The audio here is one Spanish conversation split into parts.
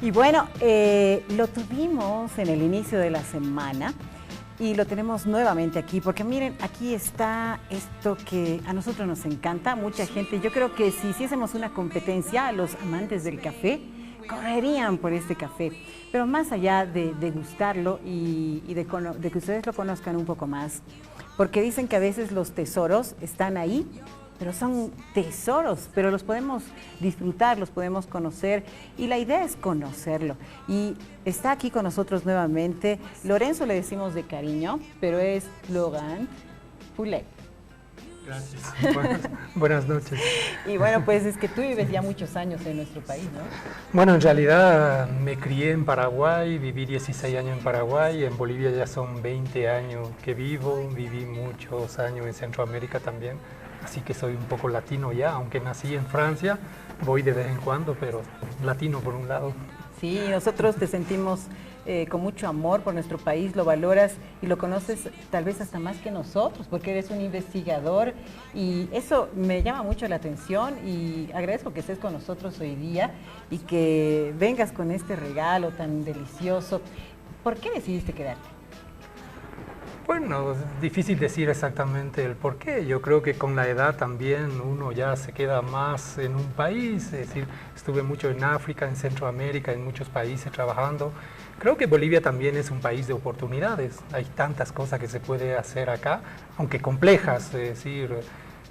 Y bueno, lo tuvimos en el inicio de la semana y lo tenemos nuevamente aquí, porque miren, aquí está esto que a nosotros nos encanta, mucha gente. Yo creo que si hiciésemos una competencia, los amantes del café correrían por este café. Pero más allá de gustarlo y de que ustedes lo conozcan un poco más, porque dicen que a veces los tesoros están ahí, pero son tesoros, pero los podemos disfrutar, los podemos conocer y la idea es conocerlo. Y está aquí con nosotros nuevamente, Lorenzo le decimos de cariño, pero es Laurent Poulet. Gracias. Buenas noches. Y bueno, pues es que tú vives ya muchos años en nuestro país, ¿no? Bueno, en realidad me crié en Paraguay, viví 16 años en Paraguay, en Bolivia ya son 20 años que viví muchos años en Centroamérica también. Así que soy un poco latino ya, aunque nací en Francia, voy de vez en cuando, pero latino por un lado. Sí, nosotros te sentimos con mucho amor por nuestro país, lo valoras y lo conoces tal vez hasta más que nosotros, porque eres un investigador y eso me llama mucho la atención y agradezco que estés con nosotros hoy día y que vengas con este regalo tan delicioso. ¿Por qué decidiste quedarte? Bueno, es difícil decir exactamente el por qué. Yo creo que con la edad también uno ya se queda más en un país. Es decir, estuve mucho en África, en Centroamérica, en muchos países trabajando. Creo que Bolivia también es un país de oportunidades. Hay tantas cosas que se puede hacer acá, aunque complejas, es decir.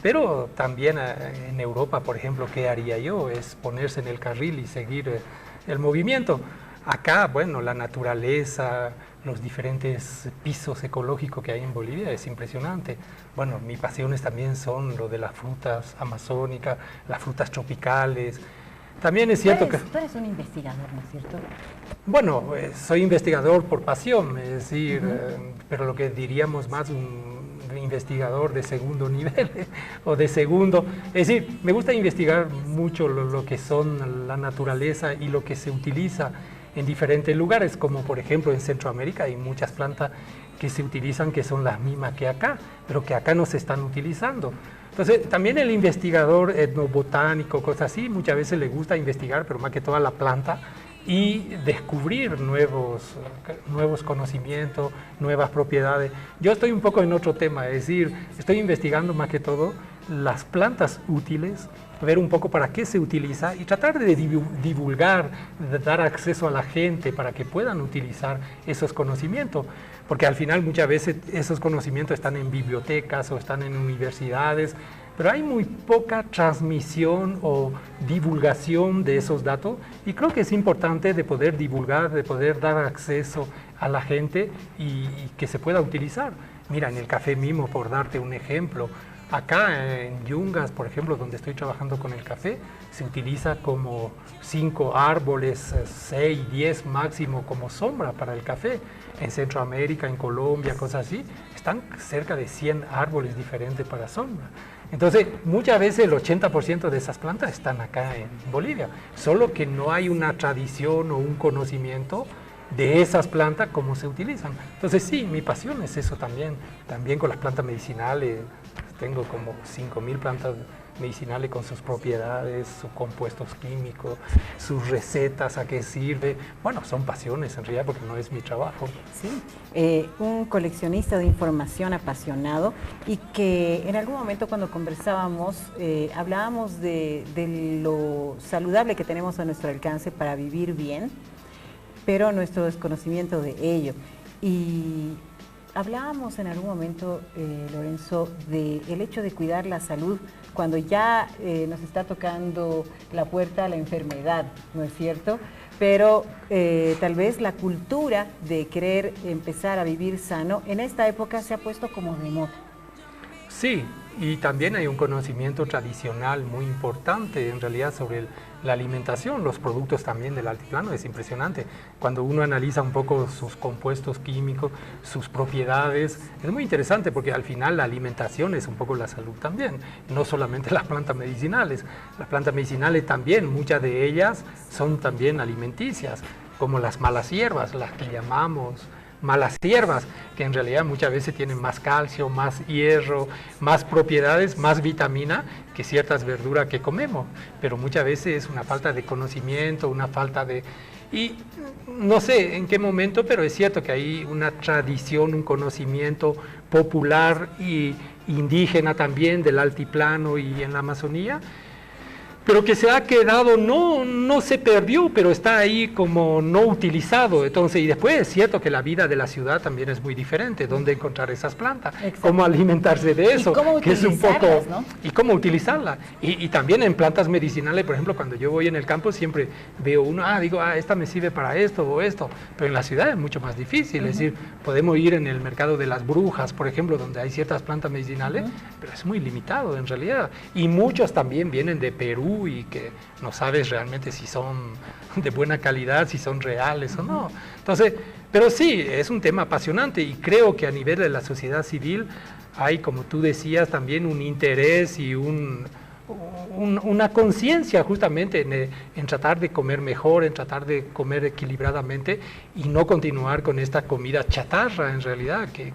Pero también en Europa, por ejemplo, ¿qué haría yo? Es ponerse en el carril y seguir el movimiento. Acá, bueno, la naturaleza, los diferentes pisos ecológicos que hay en Bolivia es impresionante. Bueno, mis pasiones también son lo de las frutas amazónicas, las frutas tropicales. También es cierto que... Tú eres un investigador, ¿no es cierto? Bueno, soy investigador por pasión, es decir, pero lo que diríamos más un investigador de segundo nivel o de segundo. Es decir, me gusta investigar mucho lo que son la naturaleza y lo que se utiliza en diferentes lugares, como por ejemplo en Centroamérica hay muchas plantas que se utilizan que son las mismas que acá, pero que acá no se están utilizando. Entonces, también el investigador etnobotánico, cosas así, muchas veces le gusta investigar, pero más que toda la planta, y descubrir nuevos conocimientos, nuevas propiedades. Yo estoy un poco en otro tema, es decir, estoy investigando más que todo las plantas útiles, ver un poco para qué se utiliza y tratar de divulgar, de dar acceso a la gente para que puedan utilizar esos conocimientos. Porque al final muchas veces esos conocimientos están en bibliotecas o están en universidades, pero hay muy poca transmisión o divulgación de esos datos y creo que es importante de poder divulgar, de poder dar acceso a la gente y que se pueda utilizar. Mira, en el café mismo, por darte un ejemplo, acá en Yungas, por ejemplo, donde estoy trabajando con el café, se utiliza como 5 árboles, 6, 10 máximo como sombra para el café. En Centroamérica, en Colombia, cosas así, están cerca de 100 árboles diferentes para sombra. Entonces, muchas veces el 80% de esas plantas están acá en Bolivia, solo que no hay una tradición o un conocimiento de esas plantas, cómo se utilizan. Entonces sí, mi pasión es eso también con las plantas medicinales. Tengo como 5.000 plantas medicinales con sus propiedades, sus compuestos químicos, sus recetas, a qué sirve. Bueno, son pasiones en realidad porque no es mi trabajo. Sí, un coleccionista de información apasionado y que en algún momento cuando conversábamos, hablábamos de lo saludable que tenemos a nuestro alcance para vivir bien, pero nuestro desconocimiento de ello. Y hablábamos en algún momento, Lorenzo, del hecho de cuidar la salud cuando ya nos está tocando la puerta a la enfermedad, ¿no es cierto? Pero tal vez la cultura de querer empezar a vivir sano en esta época se ha puesto como de moda. Sí, y también hay un conocimiento tradicional muy importante en realidad sobre la alimentación, los productos también del altiplano, es impresionante. Cuando uno analiza un poco sus compuestos químicos, sus propiedades, es muy interesante porque al final la alimentación es un poco la salud también, no solamente las plantas medicinales. Las plantas medicinales también, muchas de ellas son también alimenticias, como las malas hierbas, las que llamamos malas hierbas, que en realidad muchas veces tienen más calcio, más hierro, más propiedades, más vitamina que ciertas verduras que comemos, pero muchas veces es una falta de conocimiento, una falta de Y no sé en qué momento, pero es cierto que hay una tradición, un conocimiento popular y indígena también del altiplano y en la Amazonía, pero que se ha quedado, no se perdió, pero está ahí como no utilizado. Entonces, y después es cierto que la vida de la ciudad también es muy diferente, dónde encontrar esas plantas, cómo alimentarse de eso, que es un poco, ¿no? Y cómo utilizarla. Y también en plantas medicinales, por ejemplo, cuando yo voy en el campo siempre veo uno, digo, esta me sirve para esto o esto, pero en la ciudad es mucho más difícil, es decir, podemos ir en el mercado de las brujas, por ejemplo, donde hay ciertas plantas medicinales, pero es muy limitado en realidad. Y muchos también vienen de Perú, y que no sabes realmente si son de buena calidad, si son reales o no. Entonces, pero sí, es un tema apasionante y creo que a nivel de la sociedad civil hay, como tú decías, también un interés y una conciencia justamente en tratar de comer mejor, en tratar de comer equilibradamente y no continuar con esta comida chatarra en realidad, que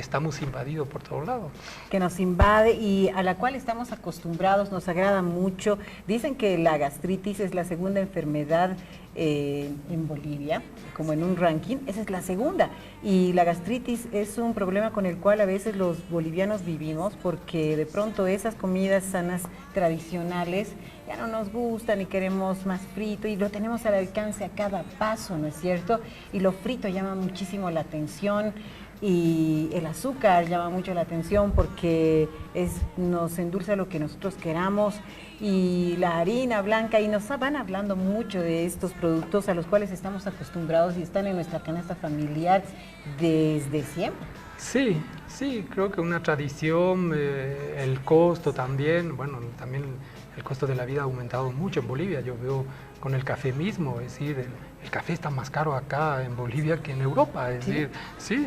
estamos invadidos por todos lados. Que nos invade y a la cual estamos acostumbrados, nos agrada mucho. Dicen que la gastritis es la segunda enfermedad en Bolivia, como en un ranking, esa es la segunda. Y la gastritis es un problema con el cual a veces los bolivianos vivimos porque de pronto esas comidas sanas tradicionales ya no nos gustan y queremos más frito y lo tenemos al alcance a cada paso, ¿no es cierto? Y lo frito llama muchísimo la atención y el azúcar llama mucho la atención porque nos endulza lo que nosotros queramos y la harina blanca y nos van hablando mucho de estos productos a los cuales estamos acostumbrados y están en nuestra canasta familiar desde siempre. Sí, sí, creo que una tradición, el costo también, bueno, también el costo de la vida ha aumentado mucho en Bolivia, yo veo con el café mismo, es decir, el café está más caro acá en Bolivia que en Europa, es decir, sí,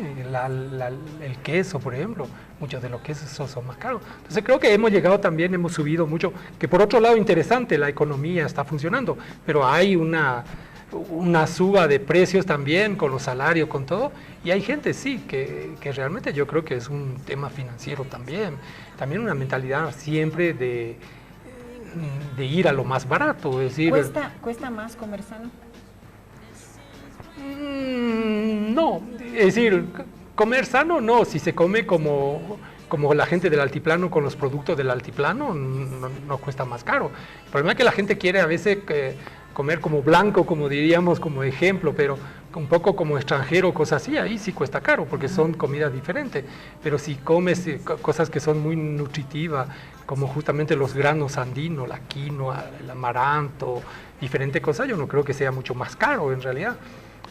el queso, por ejemplo, muchos de los quesos son más caros. Entonces creo que hemos llegado también, hemos subido mucho, que por otro lado interesante, la economía está funcionando, pero hay una suba de precios también con los salarios, con todo, y hay gente sí que realmente yo creo que es un tema financiero también una mentalidad siempre de ir a lo más barato, es decir... ¿Cuesta más comer sano? No, es decir, comer sano no, si se come como la gente del altiplano con los productos del altiplano, no cuesta más caro. El problema es que la gente quiere a veces comer como blanco, como diríamos, como ejemplo, pero un poco como extranjero, cosas así, ahí sí cuesta caro, porque son comidas diferentes. Pero si comes cosas que son muy nutritivas, como justamente los granos andinos, la quinoa, el amaranto, diferentes cosas, yo no creo que sea mucho más caro en realidad.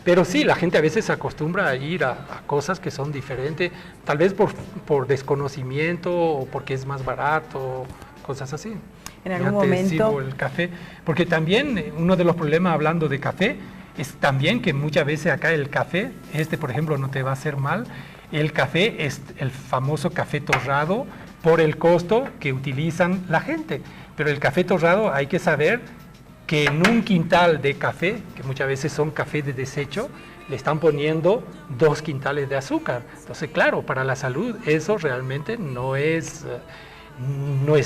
Pero sí, la gente a veces se acostumbra a ir a cosas que son diferentes, tal vez por desconocimiento o porque es más barato, cosas así. En algún momento... el café, porque también uno de los problemas hablando de café es también que muchas veces acá el café, por ejemplo no te va a hacer mal, el café es el famoso café torrado por el costo que utilizan la gente, pero el café torrado hay que saber que en un quintal de café, que muchas veces son café de desecho, le están poniendo 2 quintales de azúcar. Entonces, claro, para la salud eso realmente no es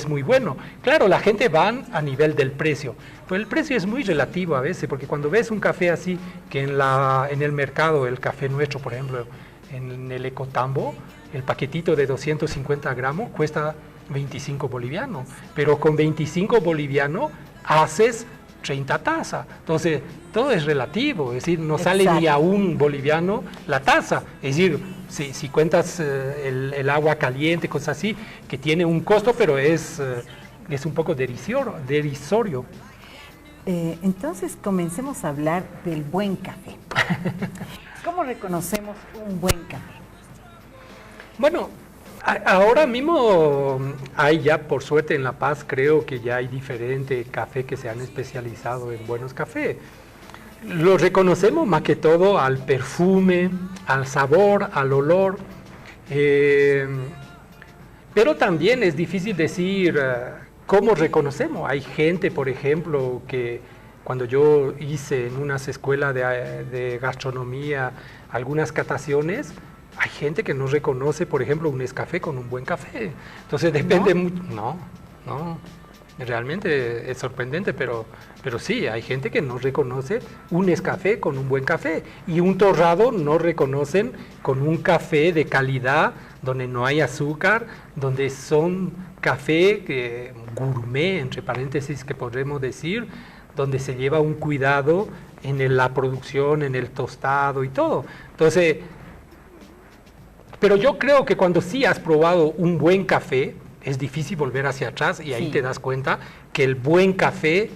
muy bueno. Claro, la gente va a nivel del precio, pero el precio es muy relativo a veces, porque cuando ves un café así, que en el mercado, el café nuestro, por ejemplo, en el Ecotambo, el paquetito de 250 gramos cuesta 25 bolivianos, pero con 25 bolivianos haces 30 tazas. Entonces, todo es relativo, es decir, no sale ni a un boliviano la taza. Es decir, si cuentas el agua caliente, cosas así, que tiene un costo, pero es un poco derisorio. Entonces, comencemos a hablar del buen café. ¿Cómo reconocemos un buen café? Bueno, ahora mismo hay ya, por suerte en La Paz, creo que ya hay diferentes cafés que se han especializado en buenos cafés. Lo reconocemos más que todo al perfume, al sabor, al olor, pero también es difícil decir cómo reconocemos. Hay gente, por ejemplo, que cuando yo hice en unas escuelas de gastronomía algunas cataciones, hay gente que no reconoce, por ejemplo, un Nescafé con un buen café. Entonces depende mucho. No. Realmente es sorprendente, pero sí, hay gente que no reconoce un Nescafé con un buen café y un torrado no reconocen con un café de calidad, donde no hay azúcar, donde son café gourmet, entre paréntesis, que podremos decir, donde se lleva un cuidado en la producción, en el tostado y todo. Entonces, pero yo creo que cuando sí has probado un buen café, es difícil volver hacia atrás y ahí te das cuenta que el buen café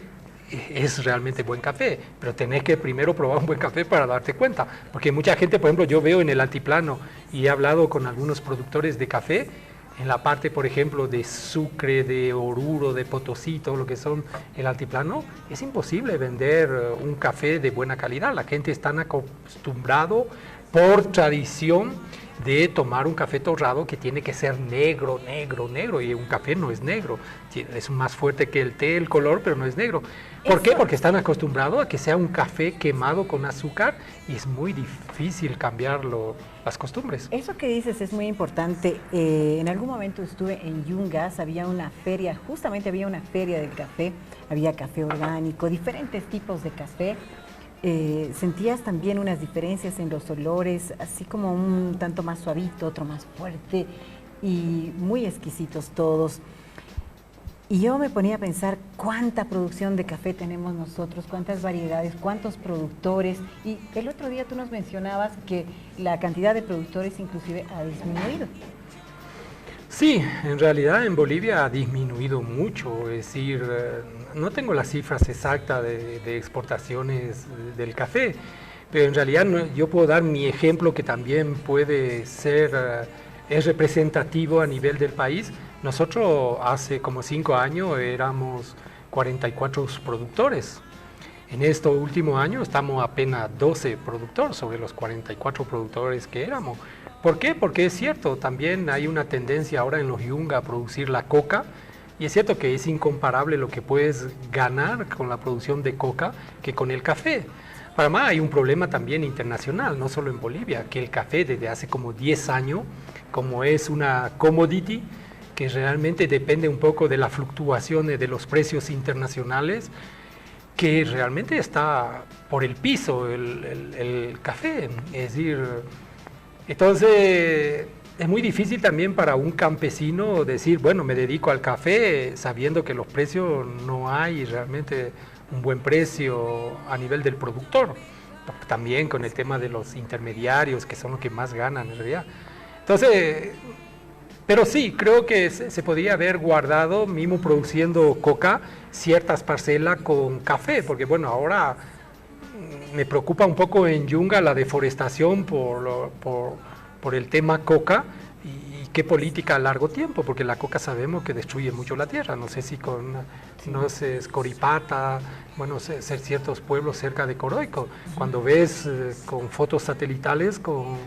es realmente buen café, pero tenés que primero probar un buen café para darte cuenta, porque mucha gente, por ejemplo, yo veo en el altiplano y he hablado con algunos productores de café, en la parte, por ejemplo, de Sucre, de Oruro, de Potosí, todo lo que son el altiplano, es imposible vender un café de buena calidad. La gente está acostumbrado por tradición de tomar un café torrado que tiene que ser negro, negro, negro, y un café no es negro, es más fuerte que el té, el color, pero no es negro. ¿Por qué? Porque están acostumbrados a que sea un café quemado con azúcar y es muy difícil cambiar las costumbres. Eso que dices es muy importante. En algún momento estuve en Yungas, había una feria, justamente había una feria del café, había café orgánico, diferentes tipos de café. Sentías también unas diferencias en los olores, así como un tanto más suavito, otro más fuerte y muy exquisitos todos. Y yo me ponía a pensar cuánta producción de café tenemos nosotros, cuántas variedades, cuántos productores. Y el otro día tú nos mencionabas que la cantidad de productores inclusive ha disminuido. Sí, en realidad en Bolivia ha disminuido mucho, es decir, no tengo las cifras exactas de exportaciones del café, pero en realidad yo puedo dar mi ejemplo que también puede ser, es representativo a nivel del país. Nosotros hace como 5 años éramos 44 productores. En estos últimos años estamos apenas 12 productores sobre los 44 productores que éramos. ¿Por qué? Porque es cierto, también hay una tendencia ahora en los Yungas a producir la coca, y es cierto que es incomparable lo que puedes ganar con la producción de coca que con el café. Para más hay un problema también internacional, no solo en Bolivia, que el café desde hace como 10 años, como es una commodity, que realmente depende un poco de las fluctuaciones de los precios internacionales, que realmente está por el piso el café. Es decir, entonces es muy difícil también para un campesino decir, bueno, me dedico al café sabiendo que los precios no hay realmente un buen precio a nivel del productor. También con el tema de los intermediarios, que son los que más ganan en realidad. Entonces, pero sí, creo que se podría haber guardado, mismo produciendo coca, ciertas parcelas con café, porque bueno, ahora me preocupa un poco en Yunga la deforestación por el tema coca y qué política a largo tiempo, porque la coca sabemos que destruye mucho la tierra, no sé si con, no sé, Coripata, bueno, ciertos pueblos cerca de Coroico, cuando ves con fotos satelitales, con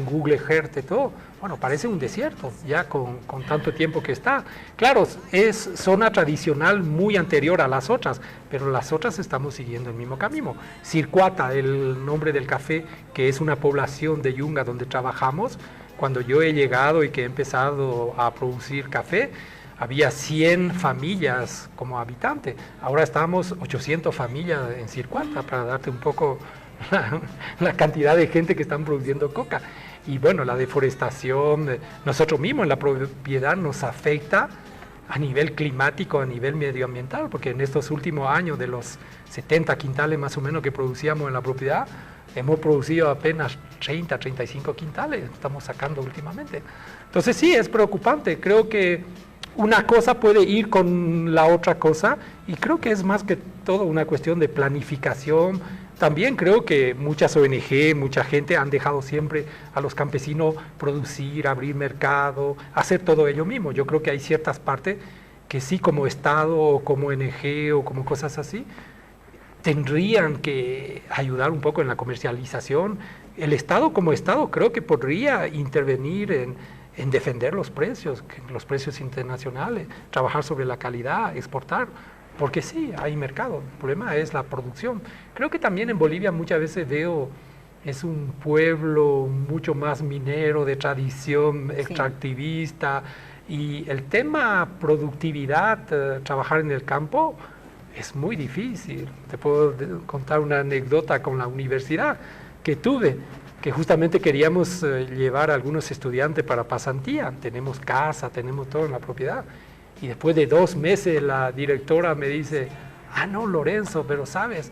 Google Earth y todo, bueno, parece un desierto, ya con tanto tiempo que está. Claro, es zona tradicional muy anterior a las otras, pero las otras estamos siguiendo el mismo camino. Circuata, el nombre del café, que es una población de Yunga donde trabajamos, cuando yo he llegado y que he empezado a producir café, había 100 familias como habitantes. Ahora estamos 800 familias en Circuata, para darte un poco la cantidad de gente que están produciendo coca. Y bueno, la deforestación, nosotros mismos en la propiedad nos afecta a nivel climático, a nivel medioambiental, porque en estos últimos años, de los 70 quintales más o menos que producíamos en la propiedad, hemos producido apenas 30, 35 quintales, estamos sacando últimamente. Entonces sí, es preocupante, creo que una cosa puede ir con la otra cosa, y creo que es más que todo una cuestión de planificación. También creo que muchas ONG, mucha gente han dejado siempre a los campesinos producir, abrir mercado, hacer todo ello mismo. Yo creo que hay ciertas partes que sí, como Estado o como ONG o como cosas así, tendrían que ayudar un poco en la comercialización. El Estado como Estado creo que podría intervenir en defender los precios internacionales, trabajar sobre la calidad, exportar. Porque sí, hay mercado, el problema es la producción. Creo que también en Bolivia muchas veces veo, es un pueblo mucho más minero, de tradición extractivista, Y el tema productividad, trabajar en el campo, es muy difícil. Te puedo contar una anécdota con la universidad que tuve, que justamente queríamos llevar a algunos estudiantes para pasantía. Tenemos casa, tenemos todo en la propiedad. Y después de 2 meses la directora me dice, ah, no, Lorenzo, pero sabes,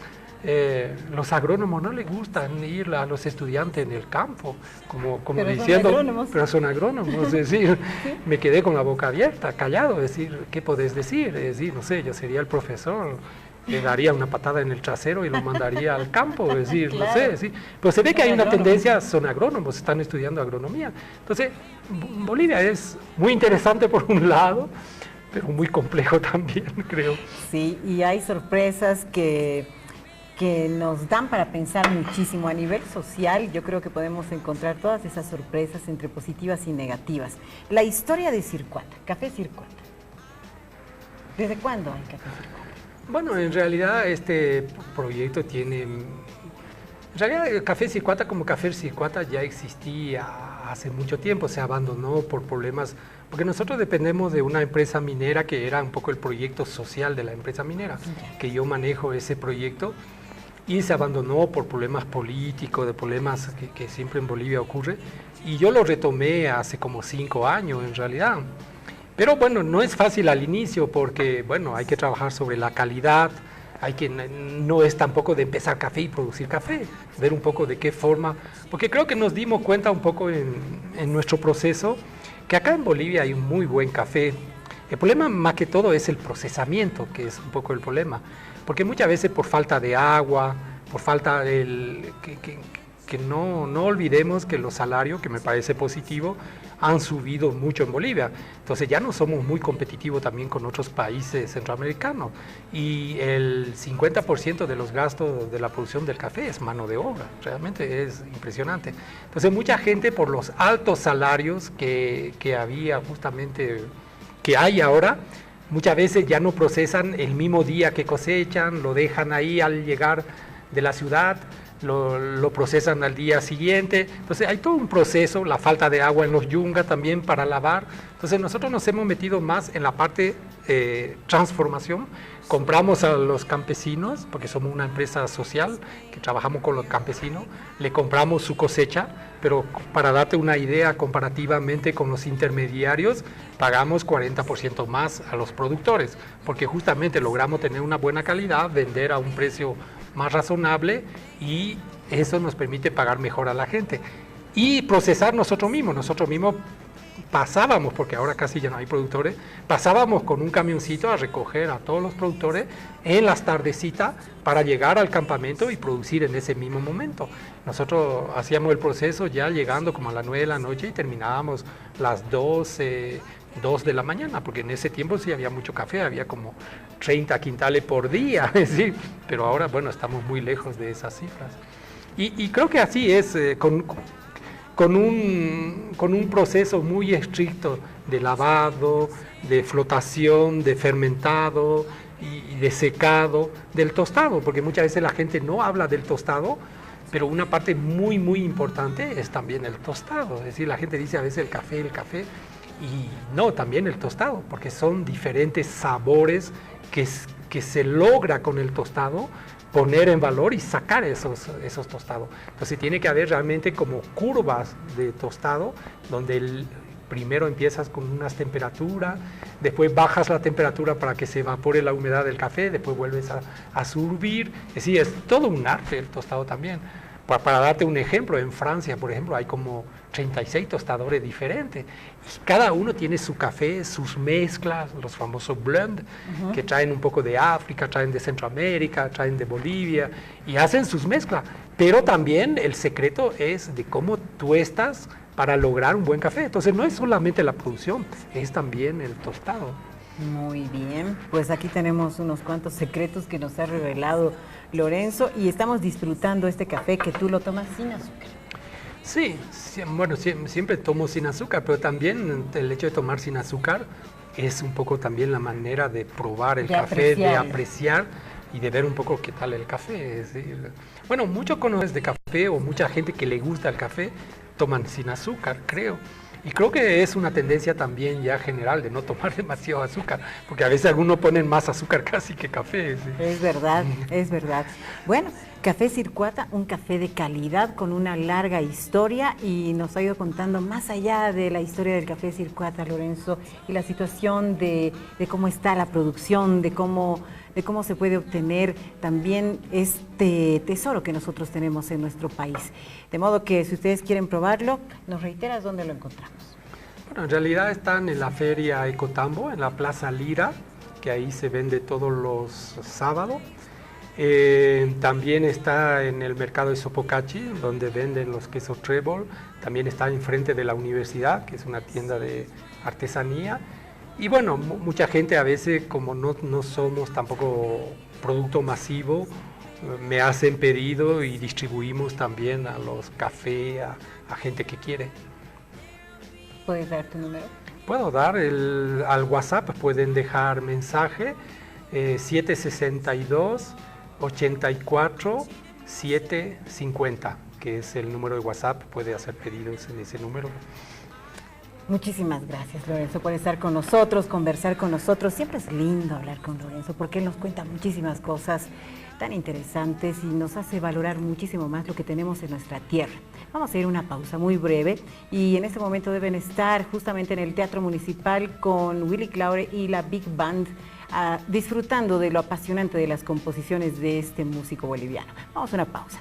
los agrónomos no les gustan ir a los estudiantes en el campo, como pero diciendo, pero son agrónomos, es decir, ¿sí? Me quedé con la boca abierta, callado, es decir, ¿qué podés decir? Es decir, no sé, yo sería el profesor, le daría una patada en el trasero y lo mandaría al campo, es decir, claro. No sé, ¿sí? Pero se ve que hay una tendencia, son agrónomos, están estudiando agronomía. Entonces, Bolivia es muy interesante por un lado, pero muy complejo también, creo. Sí, y hay sorpresas que nos dan para pensar muchísimo. A nivel social, yo creo que podemos encontrar todas esas sorpresas entre positivas y negativas. La historia de Circuata, Café Circuata. ¿Desde cuándo hay Café Circuata? Bueno, en realidad este proyecto tiene... En realidad el Café Circuata como Café Circuata ya existía hace mucho tiempo, se abandonó por problemas, porque nosotros dependemos de una empresa minera que era un poco el proyecto social de la empresa minera, que yo manejo ese proyecto, y se abandonó por problemas políticos, de problemas que siempre en Bolivia ocurre, y yo lo retomé hace como 5 años en realidad. Pero bueno, no es fácil al inicio porque, bueno, hay que trabajar sobre la calidad, no es tampoco de empezar café y producir café, ver un poco de qué forma, porque creo que nos dimos cuenta un poco en nuestro proceso que acá en Bolivia hay un muy buen café. El problema más que todo es el procesamiento, que es un poco el problema, porque muchas veces por falta de agua, por falta del... que no olvidemos que los salarios, que me parece positivo, han subido mucho en Bolivia. Entonces ya no somos muy competitivos también con otros países centroamericanos. Y el 50% de los gastos de la producción del café es mano de obra. Realmente es impresionante. Entonces mucha gente por los altos salarios que había justamente, que hay ahora, muchas veces ya no procesan el mismo día que cosechan, lo dejan ahí al llegar de la ciudad, lo procesan al día siguiente. Entonces hay todo un proceso, la falta de agua en los yungas también para lavar. Entonces nosotros nos hemos metido más en la parte transformación. Compramos a los campesinos, porque somos una empresa social que trabajamos con los campesinos, le compramos su cosecha, pero para darte una idea, comparativamente con los intermediarios, pagamos 40% más a los productores, porque justamente logramos tener una buena calidad, vender a un precio más razonable y eso nos permite pagar mejor a la gente. Y procesar nosotros mismos pasábamos, porque ahora casi ya no hay productores, pasábamos con un camioncito a recoger a todos los productores en las tardecitas para llegar al campamento y producir en ese mismo momento. Nosotros hacíamos el proceso ya llegando como a las 9 de la noche y terminábamos las 2 de la mañana, porque en ese tiempo sí había mucho café, había como 30 quintales por día, ¿sí? Pero ahora, bueno, estamos muy lejos de esas cifras. Y creo que así es, con un proceso muy estricto de lavado, de flotación, de fermentado y de secado, del tostado, porque muchas veces la gente no habla del tostado, pero una parte muy, muy importante es también el tostado. Es decir, la gente dice a veces el café, y no, también el tostado, porque son diferentes sabores que se logra con el tostado poner en valor y sacar esos tostados. Entonces tiene que haber realmente como curvas de tostado, donde primero empiezas con unas temperaturas, después bajas la temperatura para que se evapore la humedad del café, después vuelves a servir. Es decir, es todo un arte el tostado también. Para darte un ejemplo, en Francia, por ejemplo, hay como 36 tostadores diferentes. Y cada uno tiene su café, sus mezclas, los famosos blends, que traen un poco de África, traen de Centroamérica, traen de Bolivia, y hacen sus mezclas. Pero también el secreto es de cómo tuestas para lograr un buen café. Entonces no es solamente la producción, es también el tostado. Muy bien, pues aquí tenemos unos cuantos secretos que nos ha revelado Lorenzo y estamos disfrutando este café que tú lo tomas sin azúcar. Sí, bueno, siempre tomo sin azúcar, pero también el hecho de tomar sin azúcar es un poco también la manera de probar el café, de apreciar y de ver un poco qué tal el café. Es decir, bueno, muchos conocedores de café o mucha gente que le gusta el café toman sin azúcar, creo. Y creo que es una tendencia también ya general de no tomar demasiado azúcar, porque a veces algunos ponen más azúcar casi que café. ¿Sí? Es verdad, es verdad. Bueno, Café Circuata, un café de calidad con una larga historia y nos ha ido contando más allá de la historia del Café Circuata, Lorenzo, y la situación de cómo está la producción, de cómo se puede obtener también este tesoro que nosotros tenemos en nuestro país. De modo que si ustedes quieren probarlo, ¿nos reiteras dónde lo encontramos? Bueno, en realidad están en la feria Ecotambo, en la Plaza Lira, que ahí se vende todos los sábados. También está en el mercado de Sopocachi, donde venden los quesos Trébol. También está enfrente de la universidad, que es una tienda de artesanía. Y bueno, mucha gente a veces, como no somos tampoco producto masivo, me hacen pedido y distribuimos también a los cafés, a gente que quiere. ¿Puedes dar tu número? Puedo dar al WhatsApp, pueden dejar mensaje 762 84 750, que es el número de WhatsApp, puede hacer pedidos en ese número. Muchísimas gracias, Lorenzo, por estar con nosotros, conversar con nosotros. Siempre es lindo hablar con Lorenzo porque él nos cuenta muchísimas cosas tan interesantes y nos hace valorar muchísimo más lo que tenemos en nuestra tierra. Vamos a ir a una pausa muy breve y en este momento deben estar justamente en el Teatro Municipal con Willy Claure y la Big Band, disfrutando de lo apasionante de las composiciones de este músico boliviano. Vamos a una pausa.